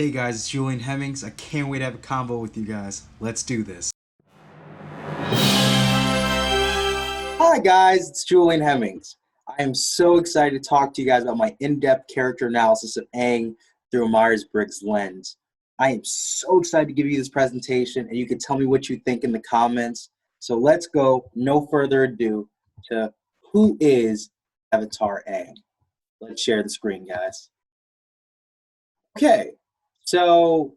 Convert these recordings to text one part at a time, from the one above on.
Hey guys, it's Julian Hemmings. I can't wait to have a convo with you guys. Let's do this. Hi guys, it's Julian Hemmings. I am so excited to talk to you guys about my in-depth character analysis of Aang through a Myers-Briggs lens. I am so excited to give you this presentation, and you can tell me what you think in the comments. So let's go, no further ado, to who is Avatar Aang? Let's share the screen, guys. Okay, so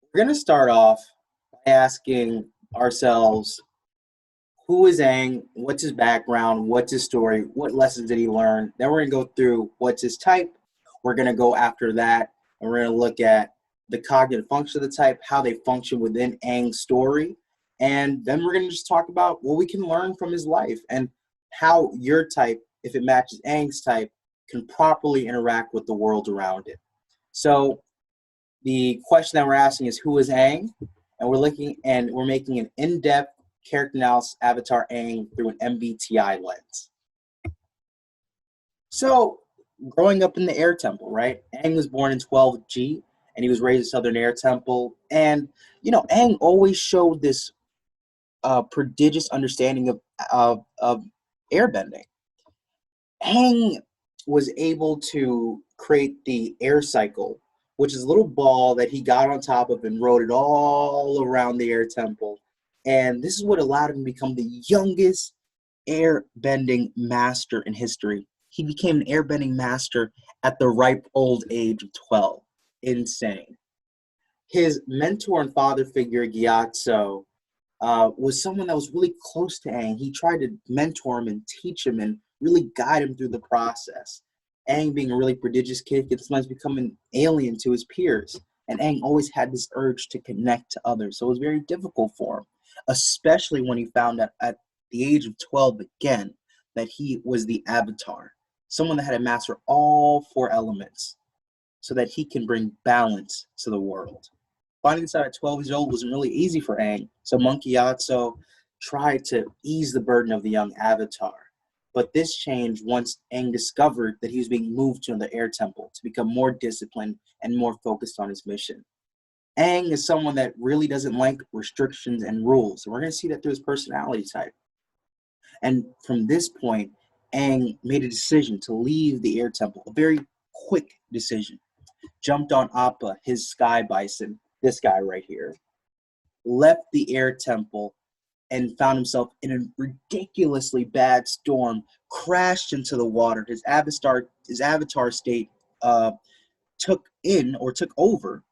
we're going to start off by asking ourselves, who is Aang? What's his background? What's his story? What lessons did he learn? Then we're going to go through what's his type. We're going to go after that, and we're going to look at the cognitive function of the type, how they function within Aang's story. And then we're going to just talk about what we can learn from his life and how your type, if it matches Aang's type, can properly interact with the world around it. So the question that we're asking is, who is Aang? And we're making an in-depth character analysis Avatar Aang through an MBTI lens. So, growing up in the Air Temple, right? Aang was born in 12G, and he was raised in Southern Air Temple. And, Aang always showed this prodigious understanding of airbending. Aang was able to create the air cycle, which is a little ball that he got on top of and rode it all around the Air Temple. And this is what allowed him to become the youngest airbending master in history. He became an airbending master at the ripe old age of 12. Insane. His mentor and father figure, Gyatso, was someone that was really close to Aang. He tried to mentor him and teach him and really guide him through the process. Aang, being a really prodigious kid, could sometimes become an alien to his peers. And Aang always had this urge to connect to others. So it was very difficult for him, especially when he found out at the age of 12 again that he was the Avatar, someone that had to master all four elements so that he can bring balance to the world. Finding this out at 12 years old wasn't really easy for Aang, so Monkey Yatso tried to ease the burden of the young Avatar. But this changed once Aang discovered that he was being moved to the Air Temple to become more disciplined and more focused on his mission. Aang is someone that really doesn't like restrictions and rules. And we're going to see that through his personality type. And from this point, Aang made a decision to leave the Air Temple, a very quick decision. Jumped on Appa, his sky bison, this guy right here, left the Air Temple, and found himself in a ridiculously bad storm, crashed into the water. His avatar state took over.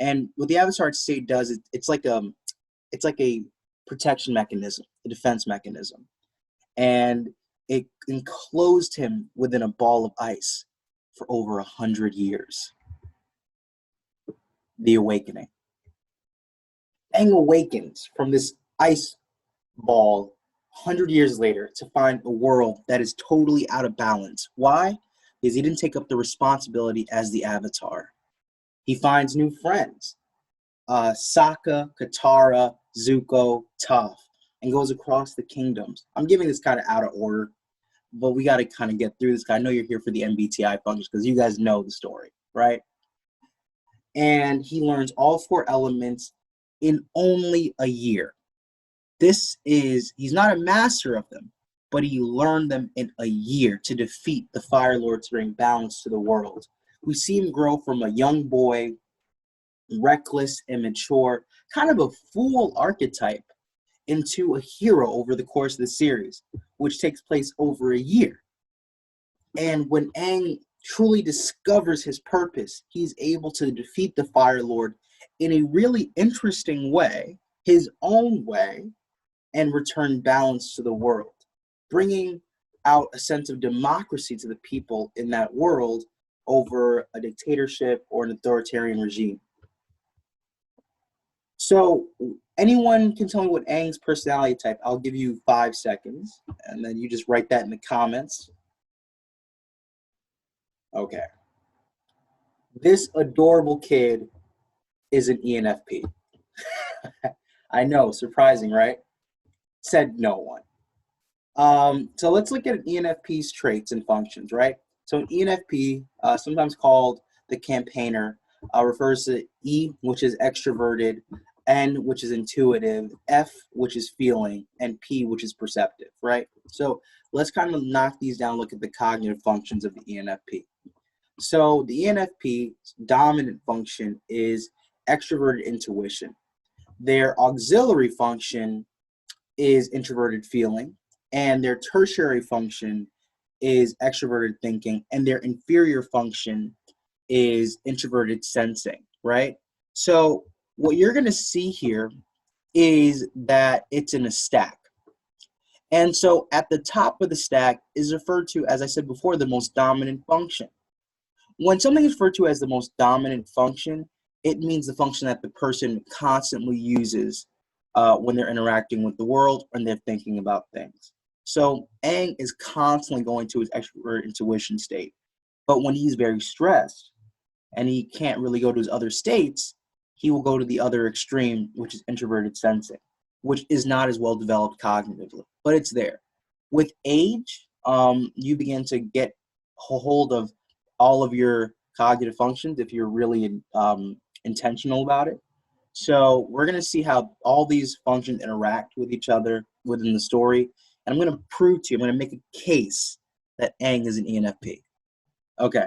And what the avatar state does, it's like a protection mechanism, a defense mechanism. And it enclosed him within a ball of ice for over 100 years. The awakening. Aang awakens from this ice ball 100 years later to find a world that is totally out of balance. Why? Because he didn't take up the responsibility as the Avatar. He finds new friends, Sokka, Katara, Zuko, Toph, and goes across the kingdoms. I'm giving this kind of out of order, but we got to kind of get through this. I know you're here for the MBTI functions because you guys know the story, right? And he learns all four elements in only a year. He's not a master of them, but he learned them in a year to defeat the Fire Lord to bring balance to the world. We see him grow from a young boy, reckless, immature, kind of a fool archetype, into a hero over the course of the series, which takes place over a year. And when Aang truly discovers his purpose, he's able to defeat the Fire Lord in a really interesting way, his own way, and return balance to the world, bringing out a sense of democracy to the people in that world over a dictatorship or an authoritarian regime. So anyone can tell me what Aang's personality type. I'll give you 5 seconds, and then you just write that in the comments. Okay. This adorable kid is an ENFP. I know, surprising, right? Said no one. So let's look at an ENFP's traits and functions, right? So an ENFP, sometimes called the campaigner, refers to E, which is extroverted, N, which is intuitive, F, which is feeling, and P, which is perceptive, right? So let's kind of knock these down, look at the cognitive functions of the ENFP. So the ENFP's dominant function is extroverted intuition. Their auxiliary function is introverted feeling, and their tertiary function is extroverted thinking, and their inferior function is introverted sensing, right? So what you're going to see here is that it's in a stack. And so at the top of the stack is referred to, as I said before, the most dominant function. When something is referred to as the most dominant function, it means the function that the person constantly uses when they're interacting with the world and they're thinking about things. So Aang is constantly going to his extrovert intuition state. But when he's very stressed and he can't really go to his other states, he will go to the other extreme, which is introverted sensing, which is not as well developed cognitively, but it's there. With age, you begin to get hold of all of your cognitive functions if you're really intentional about it. So we're going to see how all these functions interact with each other within the story. And I'm going to prove to you, I'm going to make a case that Aang is an ENFP. Okay,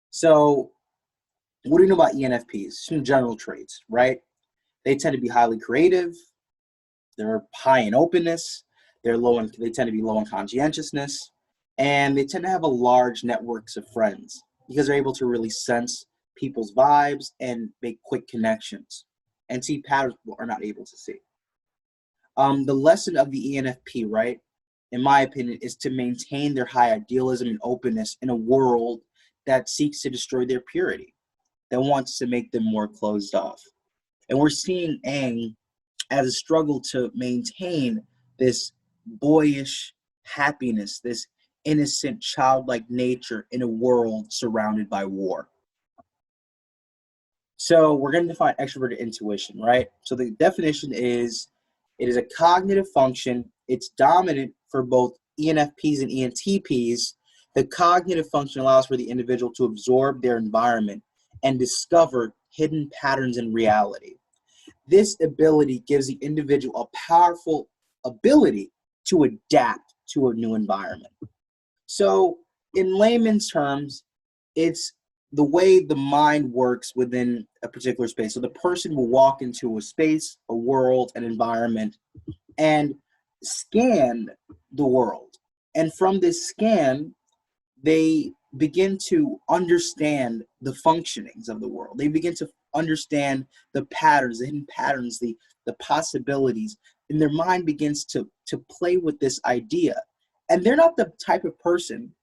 so what do you know about ENFPs? Some general traits, right? They tend to be highly creative. They're high in openness. They tend to be low in conscientiousness. And they tend to have a large networks of friends because they're able to really sense people's vibes and make quick connections and see patterns people are not able to see. The lesson of the ENFP, right, in my opinion, is to maintain their high idealism and openness in a world that seeks to destroy their purity, that wants to make them more closed off. And we're seeing Aang as a struggle to maintain this boyish happiness, this innocent, childlike nature in a world surrounded by war. So we're going to define extroverted intuition, right? So the definition is, it is a cognitive function. It's dominant for both ENFPs and ENTPs. The cognitive function allows for the individual to absorb their environment and discover hidden patterns in reality. This ability gives the individual a powerful ability to adapt to a new environment. So in layman's terms, it's the way the mind works within a particular space. So the person will walk into a space, a world, an environment, and scan the world. And from this scan, they begin to understand the functionings of the world. They begin to understand the patterns, the hidden patterns, the possibilities, and their mind begins to play with this idea. And they're not the type of person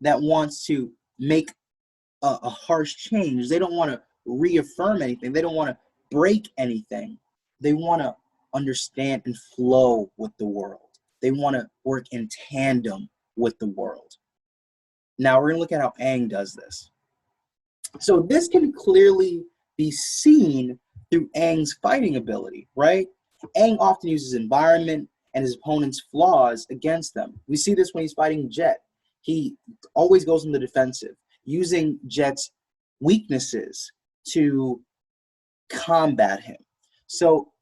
that wants to make a harsh change. They don't want to reaffirm anything. They don't want to break anything. They want to understand and flow with the world. They want to work in tandem with the world. Now we're going to look at how Aang does this. So this can clearly be seen through Aang's fighting ability, right? Aang often uses environment and his opponent's flaws against them. We see this when he's fighting Jet. He always goes in the defensive, using Jet's weaknesses to combat him. So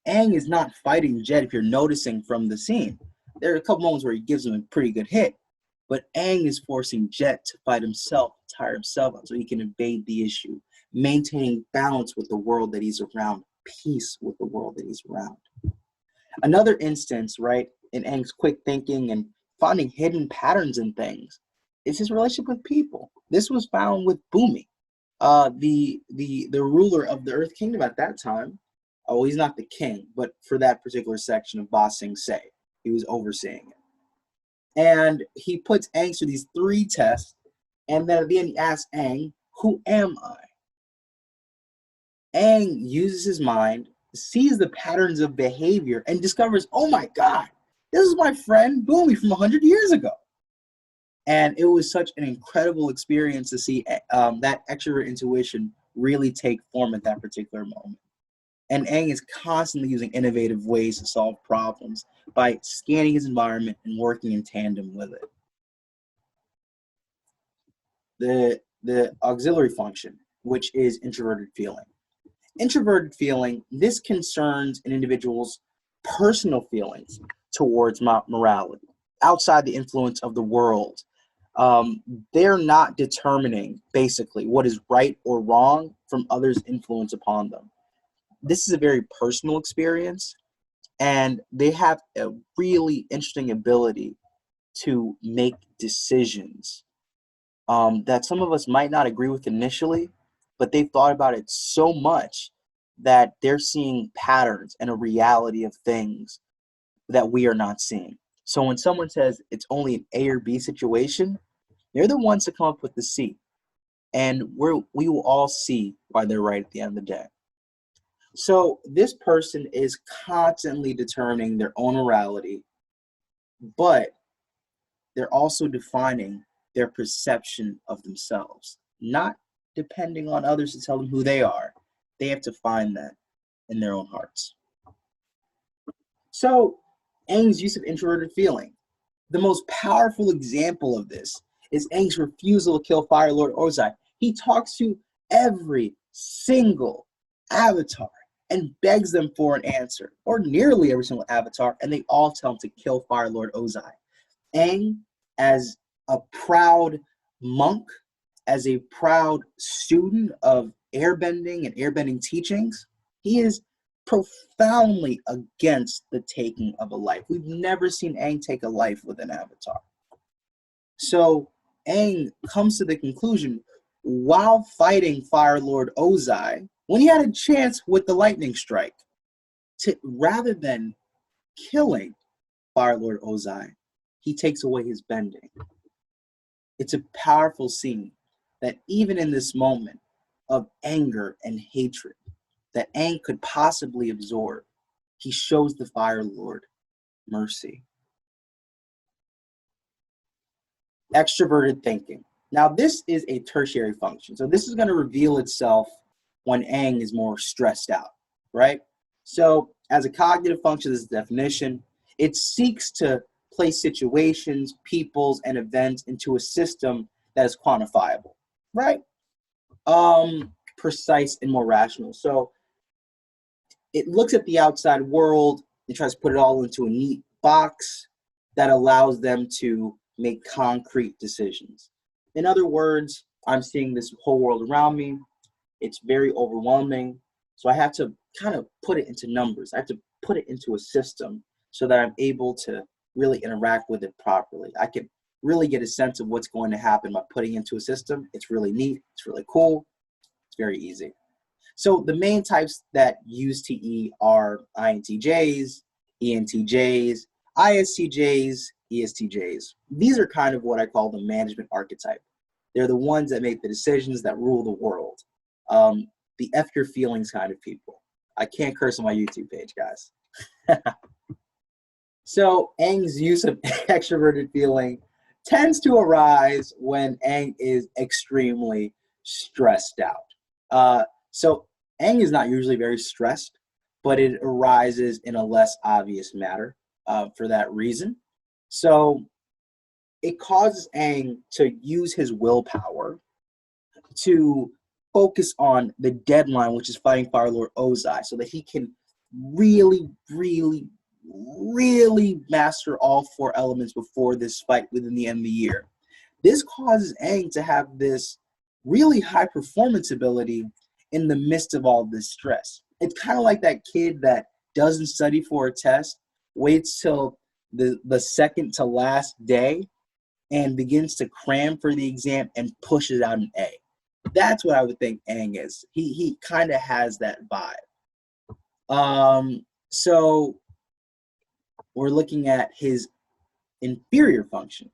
Aang is not fighting Jet, if you're noticing from the scene. There are a couple moments where he gives him a pretty good hit, but Aang is forcing Jet to fight himself, tire himself out so he can evade the issue, maintaining balance with the world that he's around, peace with the world that he's around. Another instance, right, in Aang's quick thinking and finding hidden patterns in things is his relationship with people. This was found with Bhumi, the ruler of the Earth Kingdom at that time. Oh, he's not the king, but for that particular section of Ba Sing Se, he was overseeing it. And he puts Aang through these 3 tests, and then at the end he asks Aang, "Who am I?" Aang uses his mind, sees the patterns of behavior, and discovers, oh my God, this is my friend Bhumi from 100 years ago. And it was such an incredible experience to see that extrovert intuition really take form at that particular moment. And Aang is constantly using innovative ways to solve problems by scanning his environment and working in tandem with it. The auxiliary function. which is introverted feeling. Introverted feeling, this concerns an individual's personal feelings towards morality, outside the influence of the world. They're not determining, basically, what is right or wrong from others' influence upon them. This is a very personal experience, and they have a really interesting ability to make decisions that some of us might not agree with initially, but they've thought about it so much that they're seeing patterns and a reality of things that we are not seeing. So when someone says it's only an A or B situation, they're the ones to come up with the C. And we will all see why they're right at the end of the day. So this person is constantly determining their own morality, but they're also defining their perception of themselves, not depending on others to tell them who they are. They have to find that in their own hearts. So Aang's use of introverted feeling. The most powerful example of this is Aang's refusal to kill Fire Lord Ozai. He talks to every single avatar and begs them for an answer, or nearly every single avatar, and they all tell him to kill Fire Lord Ozai. Aang, as a proud monk, as a proud student of airbending and airbending teachings, he is profoundly against the taking of a life. We've never seen Aang take a life with an avatar. So Aang comes to the conclusion, while fighting Fire Lord Ozai, when he had a chance with the lightning strike, to rather than killing Fire Lord Ozai, he takes away his bending. It's a powerful scene that even in this moment of anger and hatred that Aang could possibly absorb, he shows the Fire Lord mercy. Extroverted thinking. Now, this is a tertiary function. So this is going to reveal itself when Aang is more stressed out, right? So as a cognitive function, this is the definition. It seeks to place situations, peoples, and events into a system that is quantifiable, right? Precise and more rational. So it looks at the outside world and tries to put it all into a neat box that allows them to make concrete decisions. In other words, I'm seeing this whole world around me. It's very overwhelming. So I have to kind of put it into numbers. I have to put it into a system so that I'm able to really interact with it properly. I can really get a sense of what's going to happen by putting it into a system. It's really neat. It's really cool. It's very easy. So the main types that use TE are INTJs, ENTJs, ISTJs, ESTJs. These are kind of what I call the management archetype. They're the ones that make the decisions that rule the world. The F your feelings kind of people. I can't curse on my YouTube page, guys. So Aang's use of extroverted feeling tends to arise when Aang is extremely stressed out. So Aang is not usually very stressed, but it arises in a less obvious matter for that reason. So it causes Aang to use his willpower to focus on the deadline, which is fighting Fire Lord Ozai, so that he can really, really, really master all four elements before this fight within the end of the year. This causes Aang to have this really high performance ability in the midst of all this stress. It's kind of like that kid that doesn't study for a test, waits till the second to last day and begins to cram for the exam and pushes out an A. That's what I would think Aang is. He kind of has that vibe. So we're looking at his inferior function.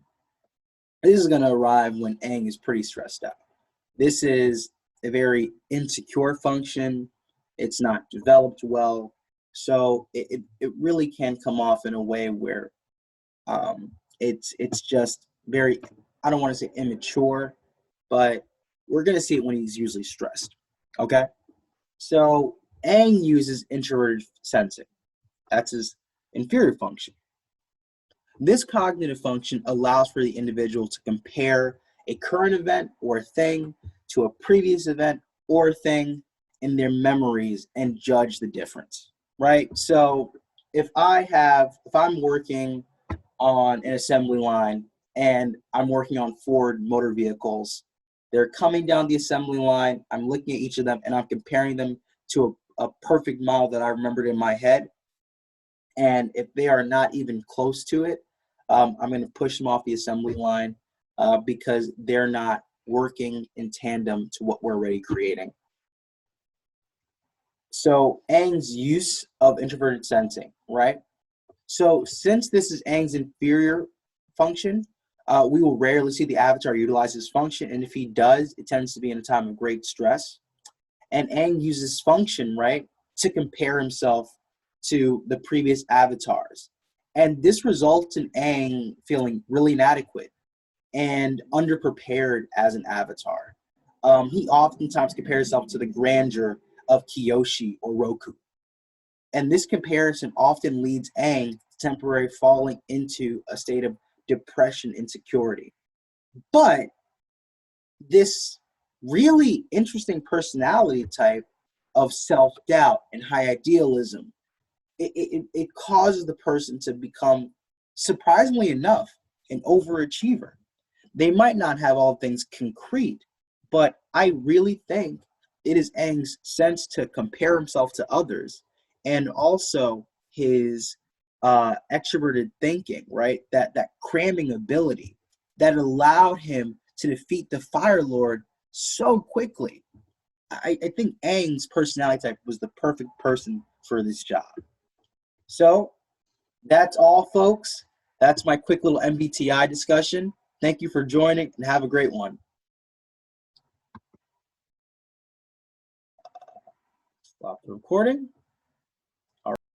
This is going to arrive when Aang is pretty stressed out. This is a very insecure function. It's not developed well. So it really can come off in a way where it's just very, I don't want to say immature, but we're going to see it when he's usually stressed. Okay? So Aang uses introverted sensing. That's his inferior function. This cognitive function allows for the individual to compare a current event or a thing to a previous event or thing in their memories and judge the difference, right? So if I'm working on an assembly line and I'm working on Ford motor vehicles, they're coming down the assembly line, I'm looking at each of them and I'm comparing them to a perfect model that I remembered in my head. And if they are not even close to it, I'm going to push them off the assembly line because they're not working in tandem to what we're already creating. So Aang's use of introverted sensing, right? So since this is Aang's inferior function, we will rarely see the avatar utilize his function, and if he does, it tends to be in a time of great stress. And Aang uses function, right, to compare himself to the previous avatars. And this results in Aang feeling really inadequate and underprepared as an avatar. He oftentimes compares himself to the grandeur of Kyoshi or Roku. And this comparison often leads Aang to temporarily falling into a state of depression and insecurity. But this really interesting personality type of self-doubt and high idealism, it causes the person to become, surprisingly enough, an overachiever. They might not have all things concrete, but I really think it is Aang's sense to compare himself to others and also his extroverted thinking, right? That cramming ability that allowed him to defeat the Fire Lord so quickly. I think Aang's personality type was the perfect person for this job. So that's all, folks. That's my quick little MBTI discussion. Thank you for joining and have a great one. Stop the recording.